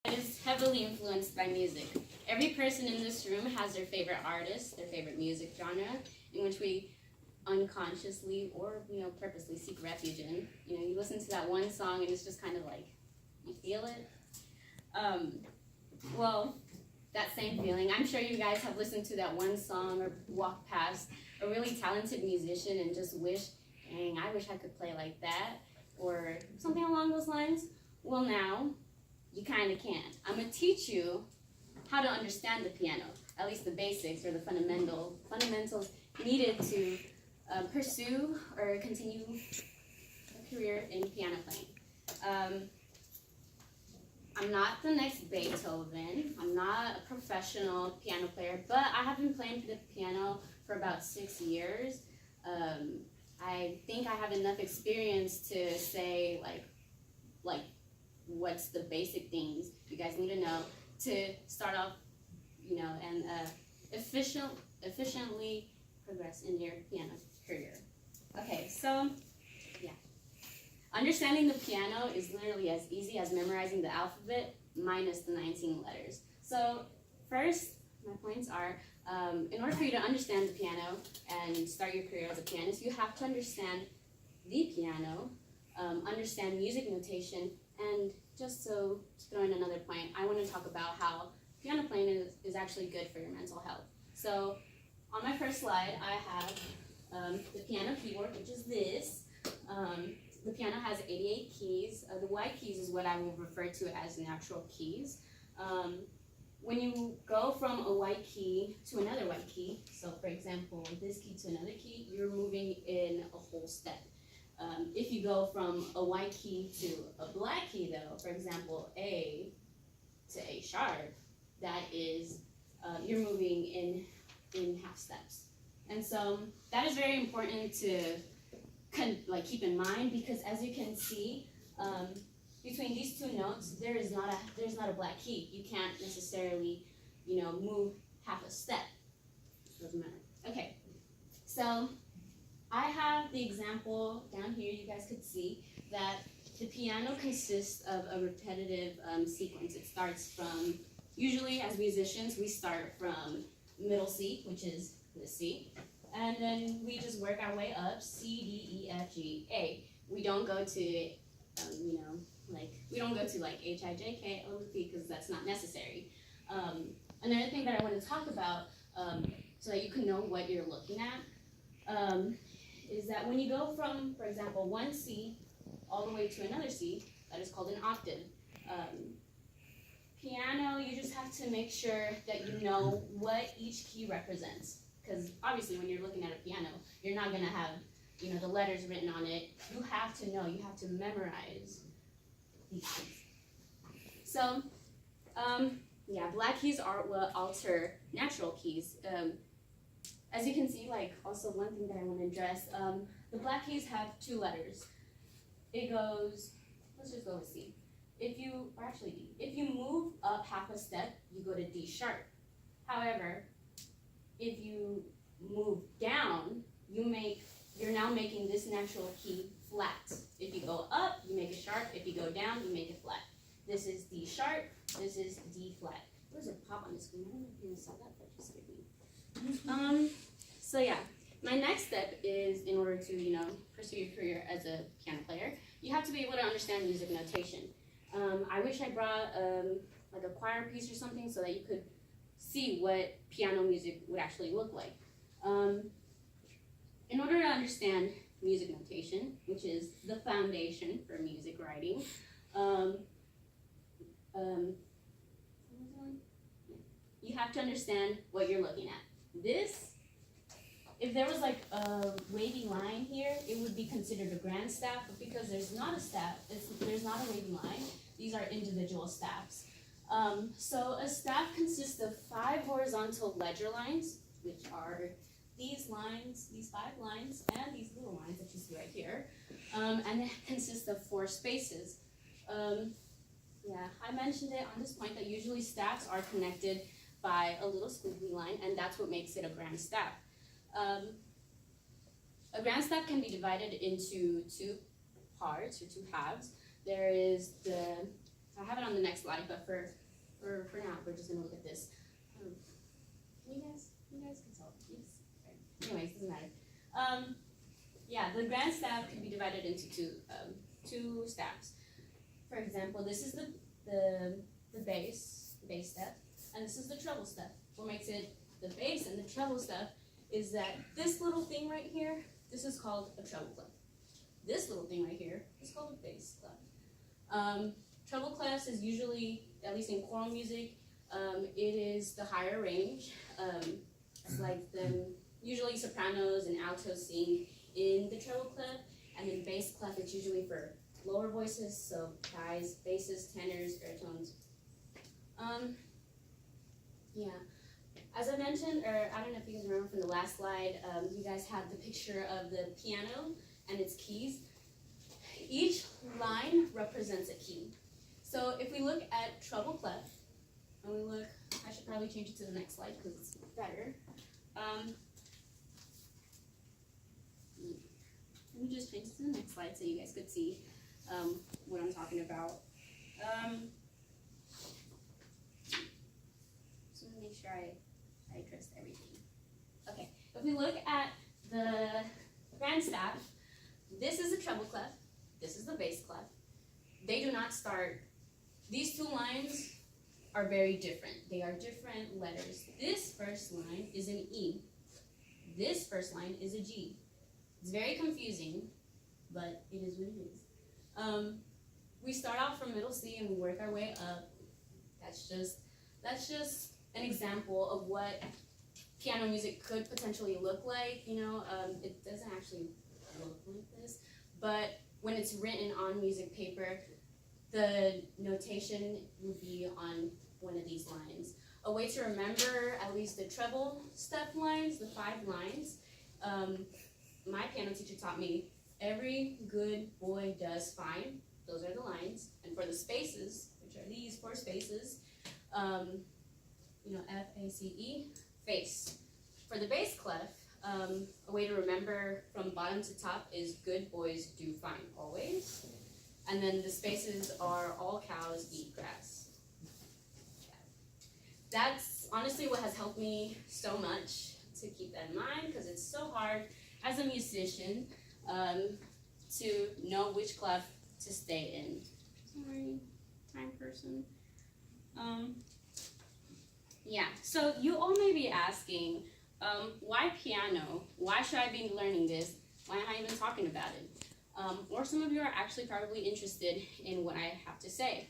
Is heavily influenced by music. Every person in this room has their favorite artist, their favorite music genre, in which we unconsciously or purposely seek refuge in. You listen to that one song and it's just kind of like you feel it. Well, that same feeling. I'm sure you guys have listened to that one song or walked past a really talented musician and just wish, dang, I wish I could play like that, or something along those lines. Well, now you kind of can. I'm going to teach you how to understand the piano, at least the basics or the fundamentals needed to pursue or continue a career in piano playing. I'm not the next Beethoven. I'm not a professional piano player, but I have been playing the piano for about 6 years. I think I have enough experience to say like what's the basic things you guys need to know to start off, and efficiently progress in your piano career. Okay, so yeah. Understanding the piano is literally as easy as memorizing the alphabet minus the 19 letters. So first, my points are, in order for you to understand the piano and start your career as a pianist, you have to understand the piano, understand music notation, and just to throw in another point, I want to talk about how piano playing is actually good for your mental health. So on my first slide, I have the piano keyboard, which is this. The piano has 88 keys. The white keys is what I will refer to as natural keys. When you go from a white key to another white key, so for example, this key to another key, you're moving in a whole step. If you go from a white key to a black key, though, for example, A to A sharp, that is, you're moving in half steps. And so that is very important to keep in mind, because as you can see, between these two notes, there's not a black key. You can't necessarily, move half a step. It doesn't matter. Okay, so I have the example down here. You guys could see that the piano consists of a repetitive sequence. It starts from, usually as musicians, we start from middle C, which is the C, and then we just work our way up, C, D, E, F, G, A. We don't go to, we don't go to H, I, J, K, L, P, because that's not necessary. Another thing that I want to talk about, so that you can know what you're looking at, is that when you go from, for example, one C all the way to another C, that is called an octave. Piano, you just have to make sure that you know what each key represents. Because obviously when you're looking at a piano, you're not going to have, the letters written on it. You have to know, you have to memorize these things. So, black keys are what alter natural keys. As you can see, also one thing that I want to address, the black keys have 2 letters. It goes, let's just go with C. D. If you move up half a step, you go to D sharp. However, if you move down, you're now making this natural key flat. If you go up, you make it sharp. If you go down, you make it flat. This is D sharp, this is D flat. There's a pop on the screen. I don't know if you saw that, but just scared me. So yeah, my next step is, in order to, pursue your career as a piano player, you have to be able to understand music notation. I wish I brought a choir piece or something so that you could see what piano music would actually look like. In order to understand music notation, which is the foundation for music writing, you have to understand what you're looking at. This, if there was a wavy line here, it would be considered a grand staff, but because there's not a staff, there's not a wavy line, these are individual staffs. So a staff consists of 5 horizontal ledger lines, which are these lines, these 5 lines, and these little lines that you see right here. And it consists of 4 spaces. I mentioned it on this point that usually staffs are connected by a little squiggly line, and that's what makes it a grand staff. A grand staff can be divided into 2 parts or 2 halves. There is the I have it on the next slide, but for now, we're just gonna look at this. Can you guys can tell. Yes. Okay. Anyways, doesn't matter. Yeah, the grand staff can be divided into two staffs. For example, this is the bass step, and this is the treble step. What makes it the bass and the treble step is that this little thing right here, this is called a treble clef. This little thing right here is called a bass clef. Treble clefs is usually, at least in choral music, it is the higher range. It's like usually sopranos and altos sing in the treble clef, and then bass clef is usually for lower voices, so guys, basses, tenors, baritones. Yeah. As I mentioned, or I don't know if you guys remember from the last slide, you guys had the picture of the piano and its keys. Each line represents a key. So if we look at treble clef, and we look, I should probably change it to the next slide because it's better. Let me just change it to the next slide so you guys could see what I'm talking about. So let me make sure I addressed everything. Okay, if we look at the grand staff, this is the treble clef, this is the bass clef. They do not start, these two lines are very different. They are different letters. This first line is an E. This first line is a G. It's very confusing, but it is what it is. We start out from middle C and we work our way up. That's just an example of what piano music could potentially look like. You know, it doesn't actually look like this, but when it's written on music paper, the notation would be on one of these lines. A way to remember at least the treble step lines, the 5 lines. My piano teacher taught me every good boy does fine. Those are the lines. And for the spaces, which are these 4 spaces, you know, F, A, C, E, face. For the bass clef, a way to remember from bottom to top is good boys do fine always. And then the spaces are all cows eat grass. Yeah. That's honestly what has helped me so much to keep that in mind, because it's so hard as a musician to know which clef to stay in. Sorry, time person. Yeah, so you all may be asking, why piano? Why should I be learning this? Why am I even talking about it? Or some of you are actually probably interested in what I have to say.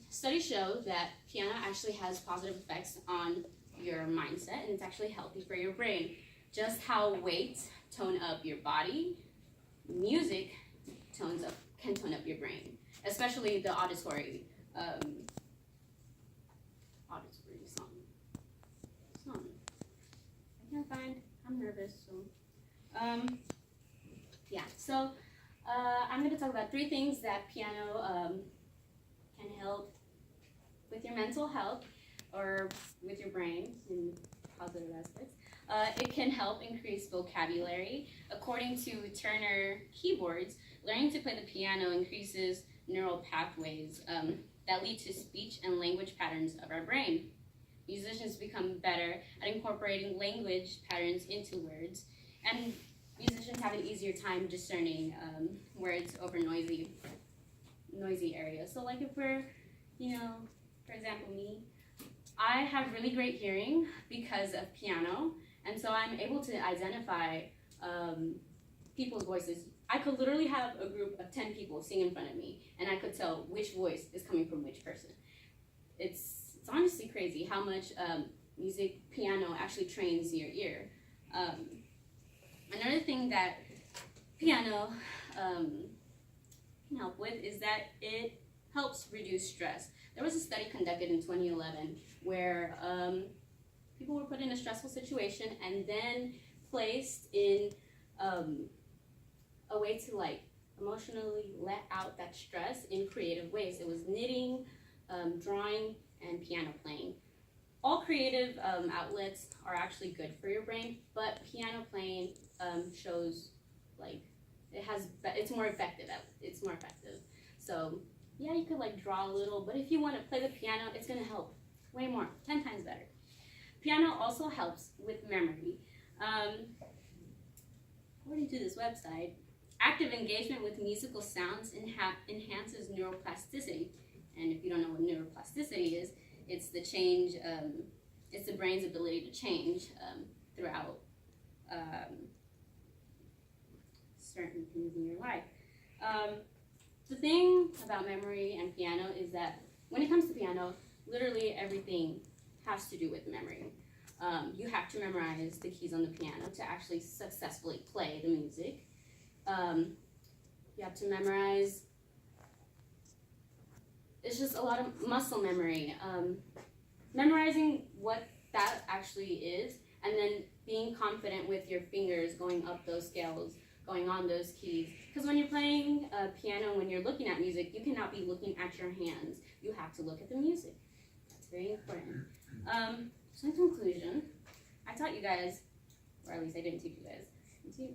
Studies show that piano actually has positive effects on your mindset, and it's actually healthy for your brain. Just how weight tone up your body, music can tone up your brain, especially the auditory song. I can't find. I'm nervous. So yeah. So I'm going to talk about 3 things that piano can help with your mental health or with your brain in positive aspects. It can help increase vocabulary. According to Turner Keyboards, learning to play the piano increases neural pathways that lead to speech and language patterns of our brain. Musicians become better at incorporating language patterns into words, and musicians have an easier time discerning words over noisy areas. So like if we're, you know, for example me, I have really great hearing because of piano, and so I'm able to identify people's voices. I could literally have a group of 10 people sing in front of me, and I could tell which voice is coming from which person. It's honestly crazy how much piano actually trains your ear. Another thing that piano can help with is that it helps reduce stress. There was a study conducted in 2011 where people were put in a stressful situation and then placed in a way to like emotionally let out that stress in creative ways. It was knitting, drawing, and piano playing. All creative outlets are actually good for your brain, but piano playing shows like it's more effective. So Yeah, you could like draw a little, but if you want to play the piano, it's going to help way more, 10 times better. Piano also helps with memory. According to this website, active engagement with musical sounds enhances neuroplasticity. And if you don't know what neuroplasticity is, it's the change, it's the brain's ability to change throughout certain things in your life. The thing about memory and piano is that when it comes to piano, literally everything has to do with memory. You have to memorize the keys on the piano to actually successfully play the music. You have to memorize, it's just a lot of muscle memory. Memorizing what that actually is, and then being confident with your fingers going up those scales, going on those keys. Because when you're playing piano, when you're looking at music, you cannot be looking at your hands. You have to look at the music. That's very important. So in conclusion, I taught you guys, or at least I didn't teach you guys,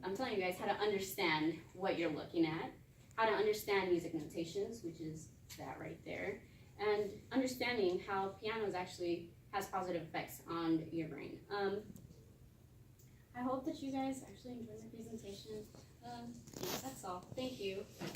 I'm telling you guys how to understand what you're looking at, how to understand music notations, which is that right there, and understanding how pianos actually has positive effects on your brain. I hope that you guys actually enjoyed the presentation. That's all. Thank you.